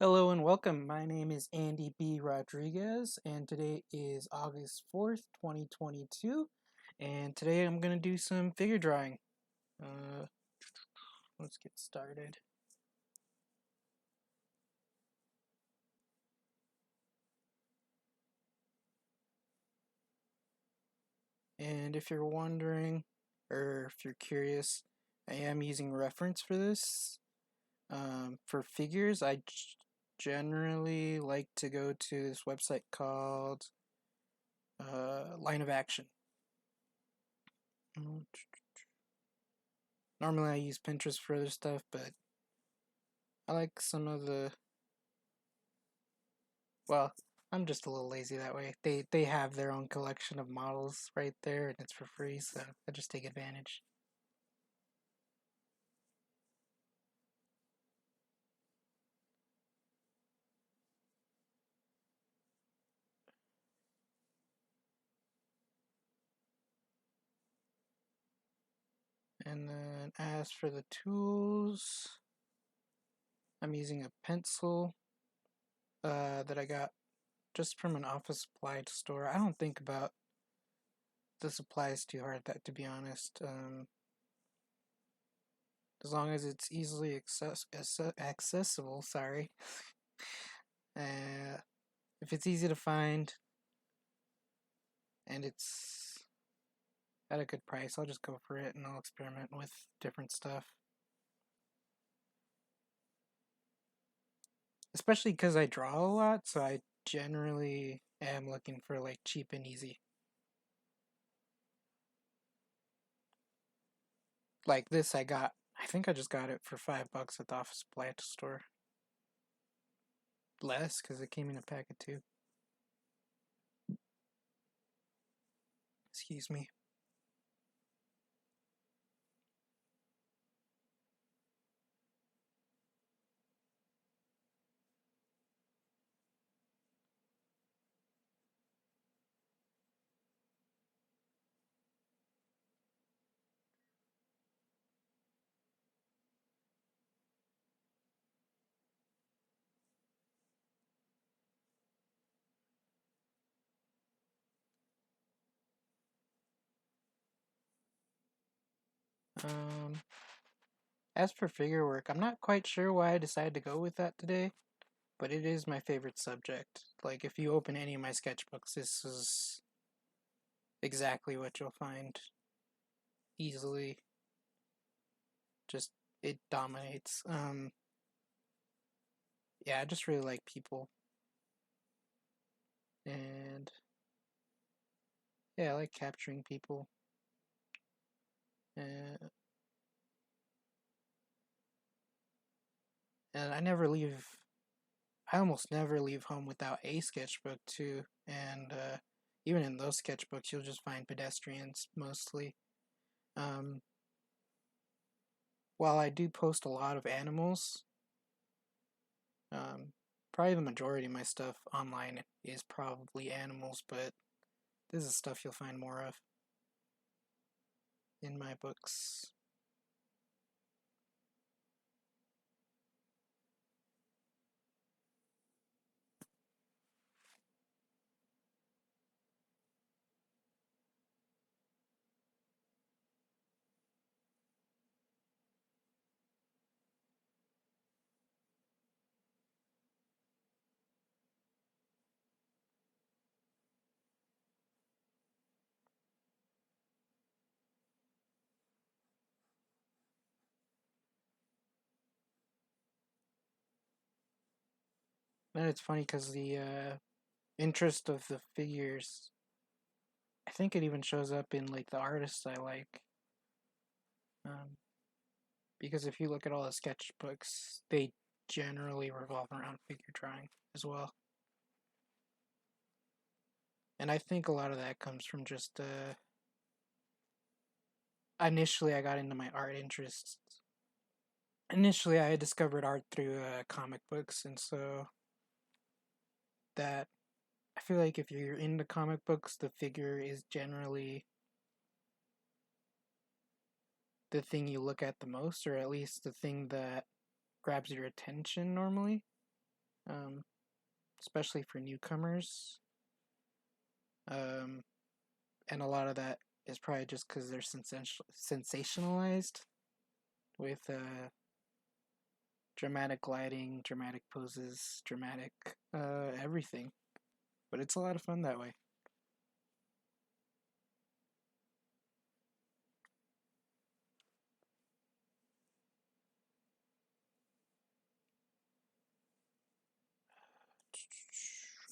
Hello and welcome. My name is Andy B. Rodriguez, and today is August 4th, 2022. And today I'm going to do some figure drawing. Uh, let's get started. And if you're wondering, or if you're curious, I am using reference for this. For figures, I generally like to go to this website called Line of Action. Normally I use Pinterest for other stuff, but I like some of the, well, I'm just a little lazy that way. They have their own collection of models right there and it's for free, so I just take advantage. And then as for the tools, I'm using a pencil that I got just from an office supply store. I don't think about the supplies too hard, that to be honest. As long as it's easily accessible, sorry. Uh, if it's easy to find and it's at a good price, I'll just go for it and I'll experiment with different stuff. Especially because I draw a lot, so I generally am looking for like cheap and easy. Like this, I think I just got it for $5 at the office supply store. Less because it came in a pack of two. Excuse me. Um, as for figure work, I'm not quite sure why I decided to go with that today, but it is my favorite subject. Like, if you open any of my sketchbooks, this is exactly what you'll find easily. Just, it dominates. Yeah, I just really like people. And yeah, I like capturing people. Uh, and I almost never leave home without a sketchbook too. And even in those sketchbooks, you'll just find pedestrians mostly. Um, while I do post a lot of animals, um, probably the majority of my stuff online is probably animals, but this is stuff you'll find more of in my books. And it's funny because the interest of the figures, I think it even shows up in like the artists I like. Um, because if you look at all the sketchbooks, they generally revolve around figure drawing as well. And I think a lot of that comes from just initially I got into my art interests. Initially, I had discovered art through comic books, and so that I feel like if you're into comic books, the figure is generally the thing you look at the most, or at least the thing that grabs your attention normally. um, especially for newcomers. Um, and a lot of that is probably just because they're sensationalized with dramatic lighting, dramatic poses, dramatic everything. But it's a lot of fun that way.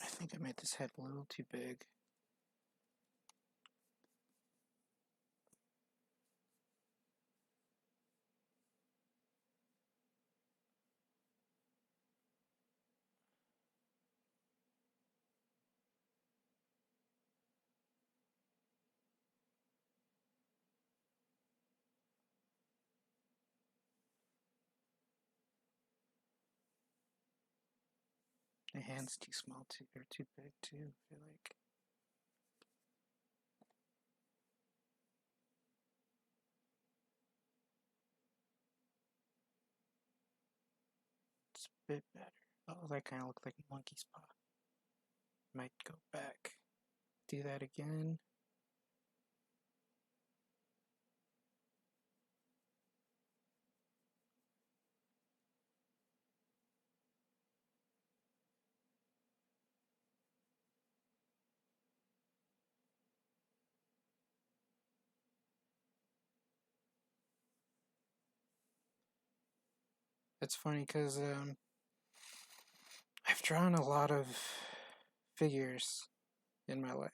I think I made this head a little too big. My hand's too small too, or too big too, I feel like. It's a bit better. Oh, that kind of looked like a monkey's paw. Might go back. Do that again. It's funny because I've drawn a lot of figures in my life.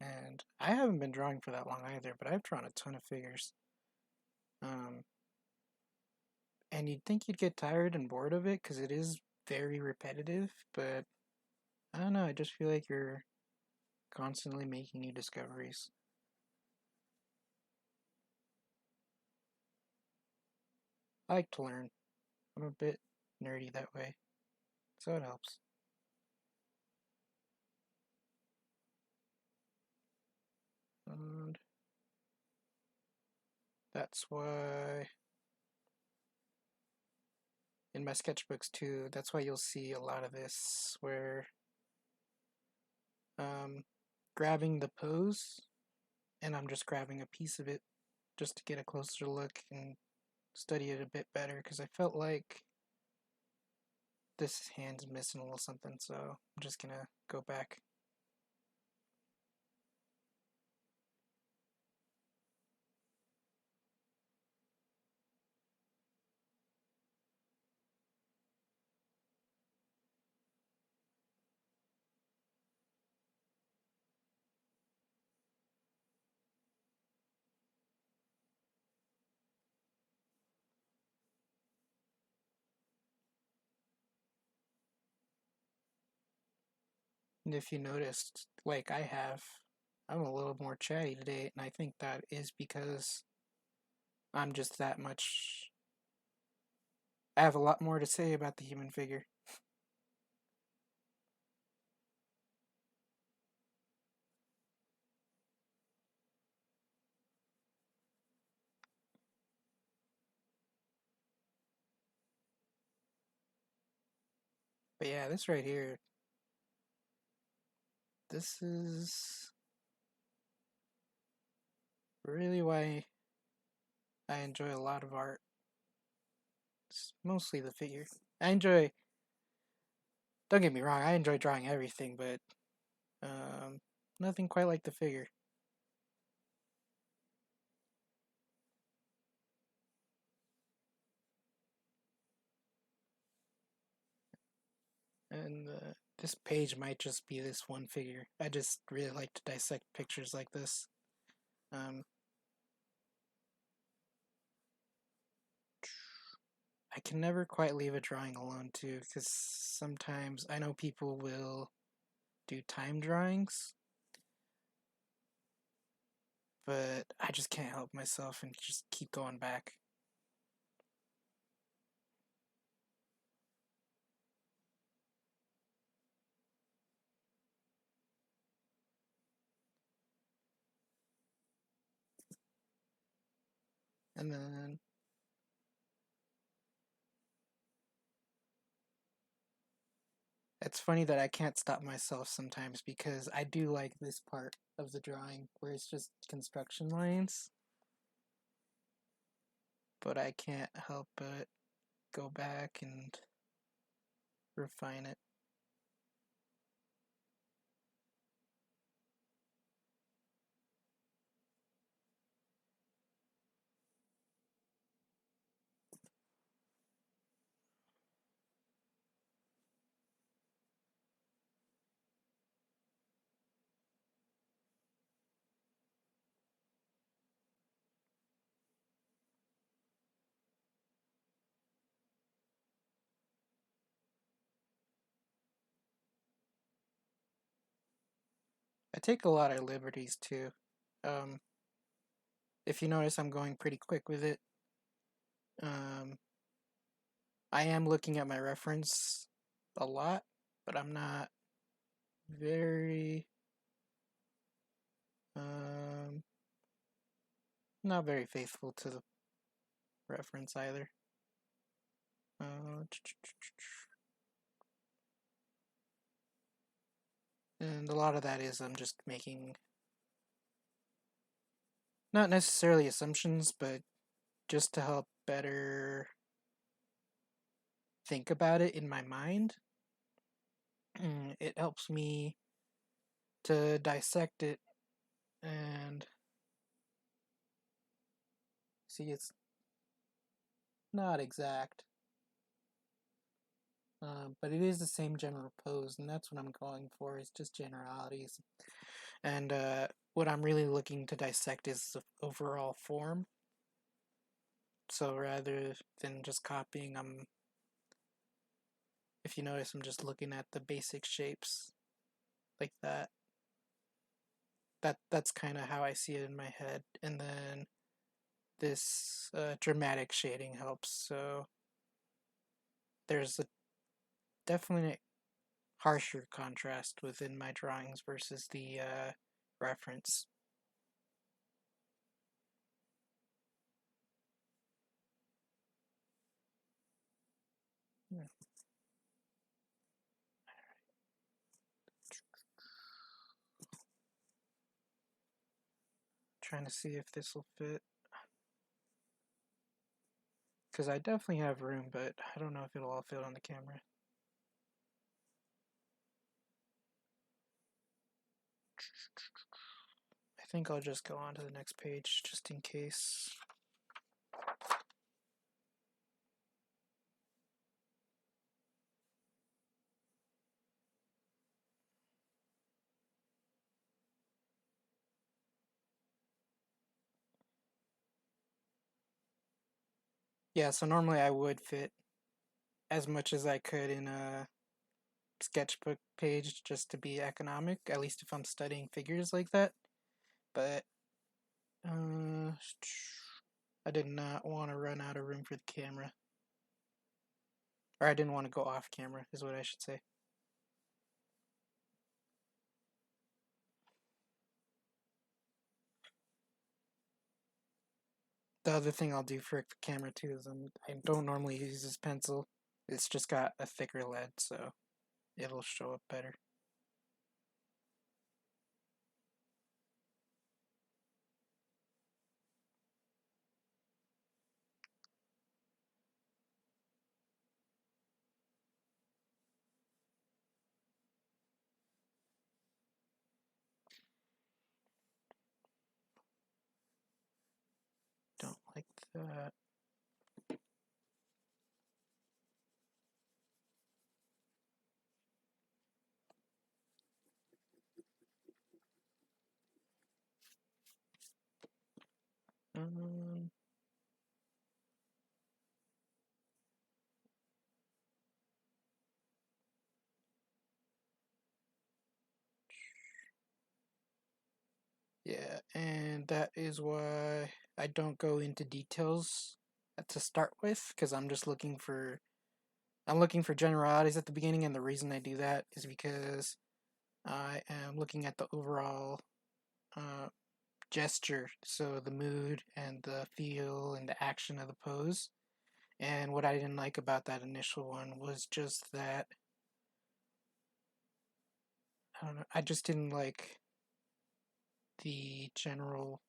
And I haven't been drawing for that long either, but I've drawn a ton of figures. Um, and you'd think you'd get tired and bored of it because it is very repetitive, but I don't know, I just feel like you're constantly making new discoveries. I like to learn. I'm a bit nerdy that way, so it helps. And that's why in my sketchbooks too, that's why you'll see a lot of this where um, grabbing the pose and I'm just grabbing a piece of it just to get a closer look and study it a bit better because I felt like this hand's missing a little something, so I'm just gonna go back. And if you noticed, like I have, I'm a little more chatty today, and I think that is because I'm just that much. I have a lot more to say about the human figure. But yeah, this right here, this is really why I enjoy a lot of art. It's mostly the figure. I enjoy, don't get me wrong, I enjoy drawing everything, but um, nothing quite like the figure. And this page might just be this one figure. I just really like to dissect pictures like this. Um, I can never quite leave a drawing alone too, because sometimes I know people will do time drawings, but I just can't help myself and just keep going back. And then It's funny that I can't stop myself sometimes because I do like this part of the drawing where it's just construction lines, but I can't help but go back and refine it. I take a lot of liberties too. Um, if you notice, I'm going pretty quick with it. Um, I am looking at my reference a lot, but I'm not very um not very faithful to the reference either. And a lot of that is I'm just making not necessarily assumptions, but just to help better think about it in my mind. It helps me to dissect it and see it's not exact, but it is the same general pose, and that's what I'm going for, is just generalities. And what I'm really looking to dissect is the overall form. So rather than just copying, if you notice, I'm just looking at the basic shapes like that. That's kind of how I see it in my head, and then this dramatic shading helps. So there's a definite harsher contrast within my drawings versus the reference. Yeah. Trying to see if this will fit. Because I definitely have room, but I don't know if it'll all fit on the camera. I think I'll just go on to the next page just in case. Yeah, so normally I would fit as much as I could in a sketchbook page just to be economic, at least if I'm studying figures like that. But I did not want to run out of room for the camera. Or I didn't want to go off camera, is what I should say. The other thing I'll do for the camera too is I don't normally use this pencil. It's just got a thicker lead, so it'll show up better. Don't like that. Um, yeah, and that is why I don't go into details to start with, because I'm looking for generalities at the beginning, and the reason I do that is because I am looking at the overall uh, gesture, so the mood and the feel and the action of the pose. And what I didn't like about that initial one was just that I don't know. I just didn't like the general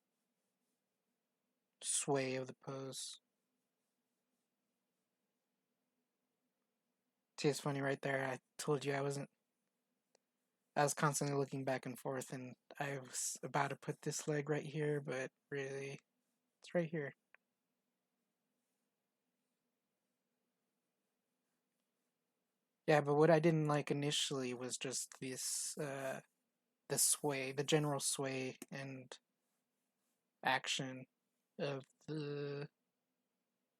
sway of the pose. See, it's funny right there. I told you I wasn't. I was constantly looking back and forth, and I was about to put this leg right here, but really, it's right here. Yeah, but what I didn't like initially was just the sway, the general sway and action of the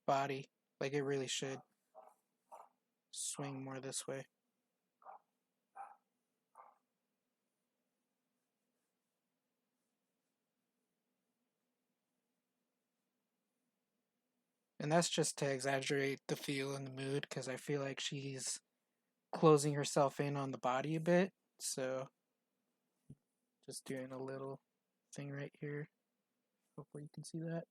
body. Like it really should swing more this way. And that's just to exaggerate the feel and the mood because I feel like she's closing herself in on the body a bit. So just doing a little thing right here. Hopefully you can see that.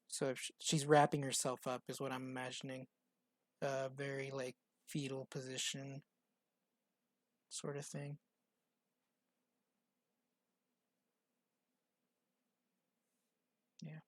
So if she's wrapping herself up is what I'm imagining. Very like fetal position sort of thing. Yeah.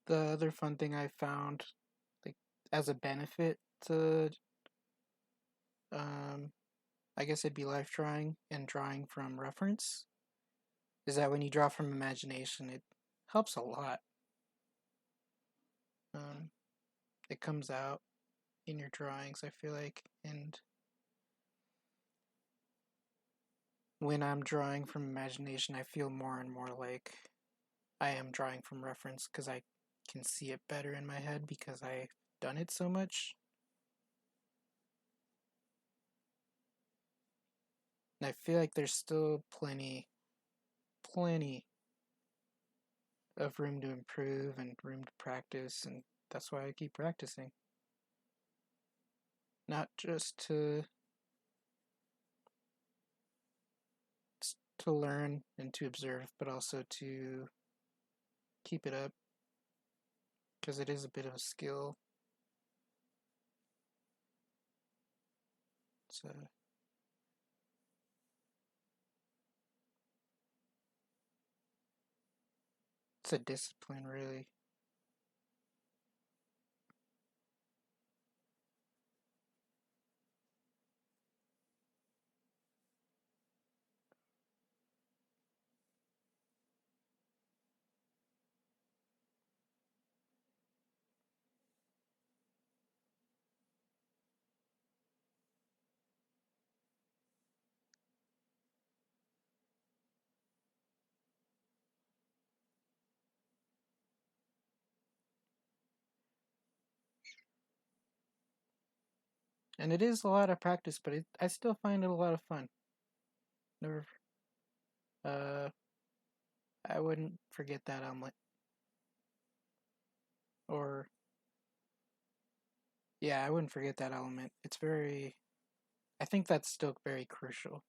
The other fun thing I found, like as a benefit to, um, I guess it'd be life drawing and drawing from reference, is that when you draw from imagination, it helps a lot. Um, it comes out in your drawings, I feel like, and when I'm drawing from imagination, I feel more and more like I am drawing from reference because I can see it better in my head because I've done it so much. And I feel like there's still plenty of room to improve and room to practice, and that's why I keep practicing. Not just to learn and to observe, but also to keep it up because it is a bit of a skill. So it's a discipline, really. And it is a lot of practice, but I still find it a lot of fun. Never, uh, I wouldn't forget that omelet. Or, yeah, I wouldn't forget that element. It's very, I think that's still very crucial.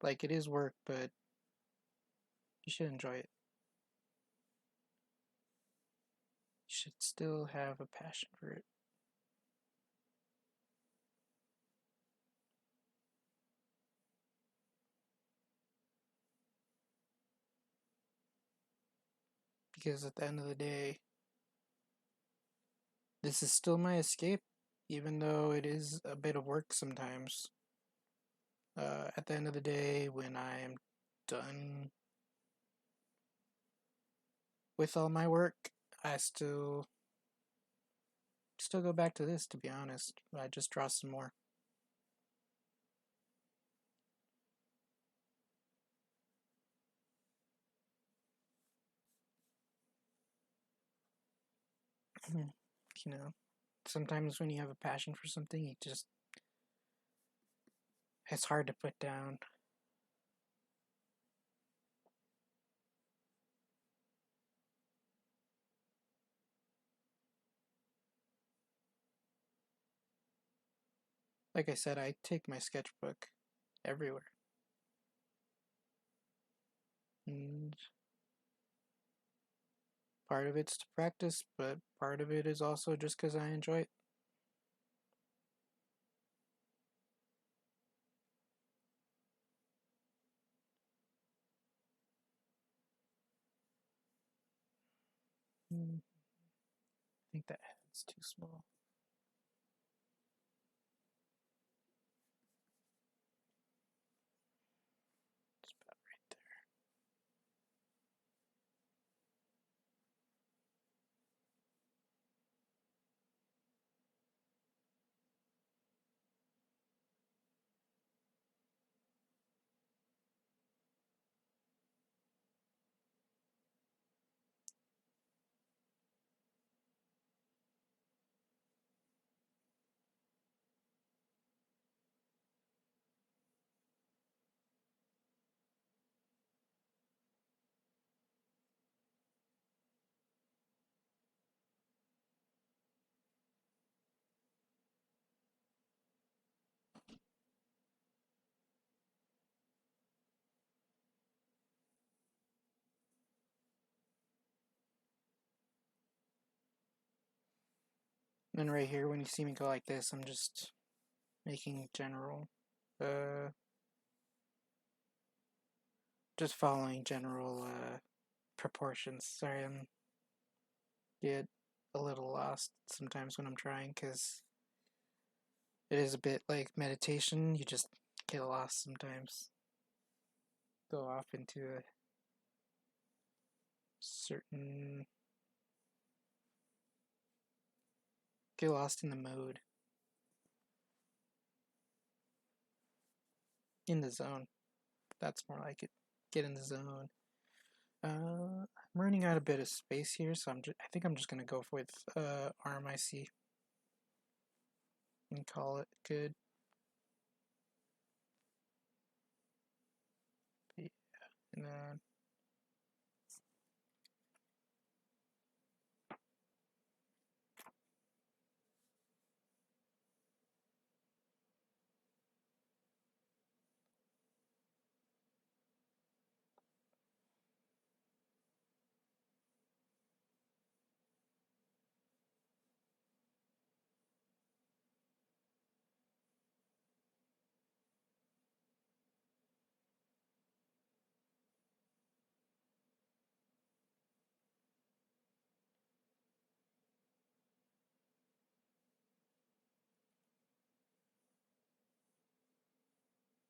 Like, it is work, but you should enjoy it. You should still have a passion for it. Because at the end of the day, this is still my escape, even though it is a bit of work sometimes. At the end of the day, when I am done with all my work, I still go back to this, to be honest. I just draw some more. You know, sometimes when you have a passion for something, it's hard to put down. Like I said, I take my sketchbook everywhere. And part of it's to practice, but part of it is also just because I enjoy it. I think that head's too small. It's about right there. And then right here, when you see me go like this, I'm just making general, just following general proportions. Sorry, I'm get a little lost sometimes when I'm trying because it is a bit like meditation. You just get lost sometimes. Go off into a certain. Get lost in the mode. In the zone. That's more like it. Get in the zone. I'm running out a bit of space here, so I think I'm just gonna go with RMIC and call it good. Yeah, and then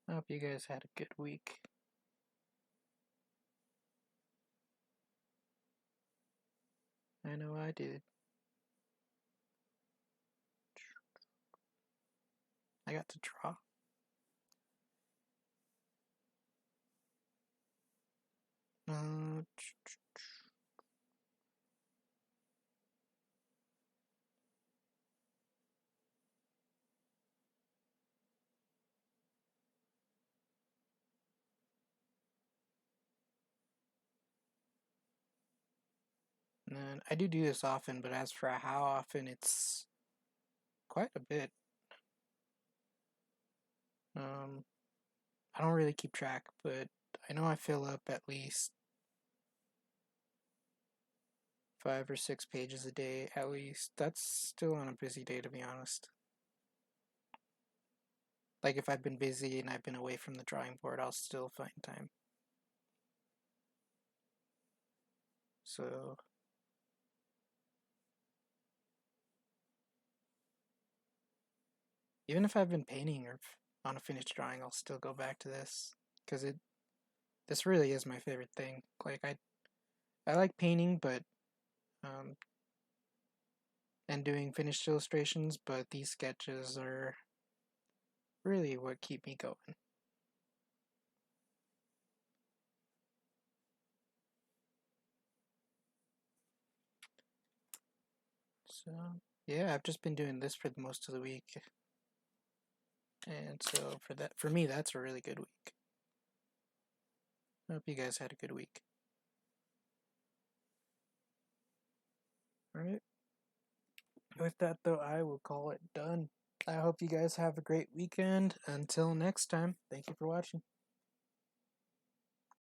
I hope you guys had a good week. I know I did. I got to draw. Uh, and I do this often, but as for how often, it's quite a bit. I don't really keep track, but I know I fill up at least 5 or 6 pages a day, at least. That's still on a busy day, to be honest. Like, if I've been busy and I've been away from the drawing board, I'll still find time. So, even if I've been painting or on a finished drawing, I'll still go back to this. Because this really is my favorite thing. Like, I like painting, but um, and doing finished illustrations, but these sketches are really what keep me going. So yeah, I've just been doing this for the most of the week, and so for me, that's a really good week. I hope you guys had a good week. All right. With that though, I will call it done. I hope you guys have a great weekend. Until next time, thank you for watching.